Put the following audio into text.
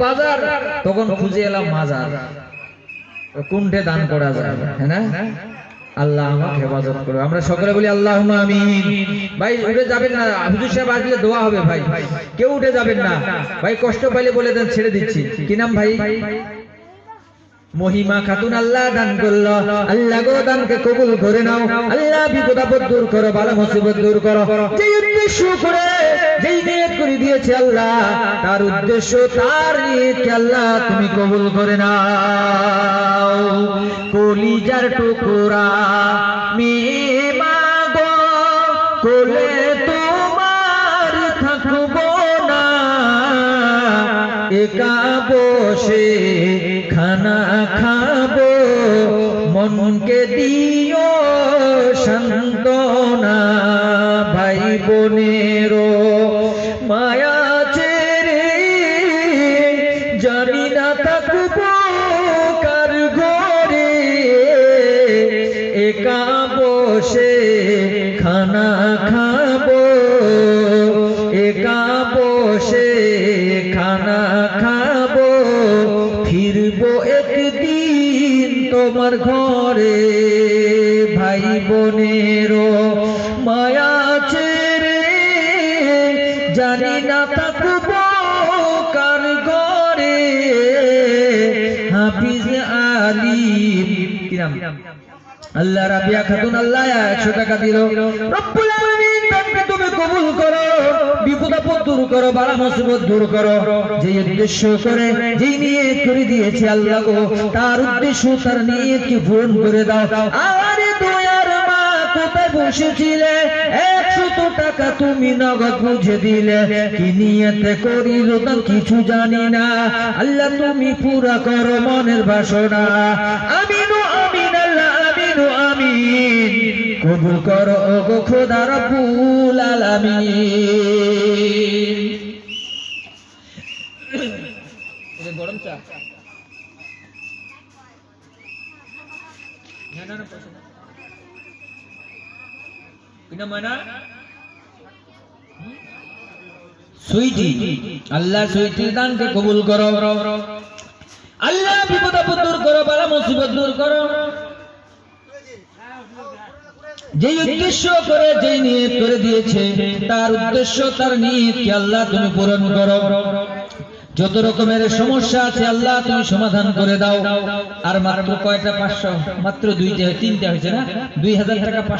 বাজার তখন খুঁজে এলাম মাজার কোনটা দান করা যায়, হ্যাঁ না? আল্লাহ আমাকে হেফাজত করো। আমরা সকলে বলি আল্লাহুম্মা আমিন। ভাই উঠে যাবেন না, হুজুর সাহেব আসলে দোয়া হবে ভাই, কেউ উঠে যাবেন না ভাই, কষ্ট পাইলে বলে দেন ছেড়ে দিচ্ছি। কি নাম ভাই? মহিমা খাতুন আল্লাহ দান করলো, আল্লাহ গো দানকে কবুল করে নাও, আল্লাহ বিপদ আপদ দূর করো, বালা মুসিবত দূর করো। যেই উদ্দেশ্য করে যেই নিয়ত করে দিয়েছে আল্লাহ, তার উদ্দেশ্য তার নিয়তকে আল্লাহ তুমি কবুল করে নাও। কলিজার টুকরা মেয়ে মাগো কোলে তোমার থাকবো না, একা বসে খানা খাবো, মনকে দিও সান্ত্বনা। ভাই বোনেরও মায়া ছেড়ে জানি না থাকবো কার ঘরে, একা বসে খানা খাবো, একা বসে খানা খাবো, ফিরবো একদিন তোমার ঘরে। ভাই বোনেরও মায়া ছেড়ে জানি না থাকবো কার ঘরে। হাফিজ আলিম কি নাম? আল্লাহ রাবিয়া খাতুন আল্লাহ 100 টাকা দিল। রব্বুল আলামিন তাকে তুমি কবুল করো, বিপদ আপদ দূর করো, বালা মুসিবত দূর করো। যে উদ্দেশ্য করে যেই নিয়ত করে দিয়েছে আল্লাহ গো, তার উদ্দেশ্য তার নিয়তকে পূরণ করে দাও। আরে দয়ার মা কোথায় বসেছিলে, 100 টাকা তুমি নগদ বুঝে দিলে, কি নিয়তে করিল তা কিছু জানি না। আল্লাহ তুমি পুরা করো মনের বাসনা। আমিন আমিন আল্লাহ আমিন আমিন, কবুল করো গো খোদা রব্বুল আলামিন। এটা গরম চা না না পয়সা কিনা মানা সুইটি। আল্লাহ সুইটি দানকে কবুল করো, আল্লাহ বিপদ আপদ দূর করো, বালা মুসিবত দূর করো। যেই উদ্দেশ্য করে যেই নিয়ত করে দিয়েছে, তার উদ্দেশ্য তার নিয়তকে আল্লাহ তুমি পূরণ করো। যত রকমের সমস্যা আছে আল্লাহ তুমি সমাধান করে দাও। আর মাত্র কয়টা? 500, মাত্র 2টা 3টা হয়েছে না? 2000 টাকা 500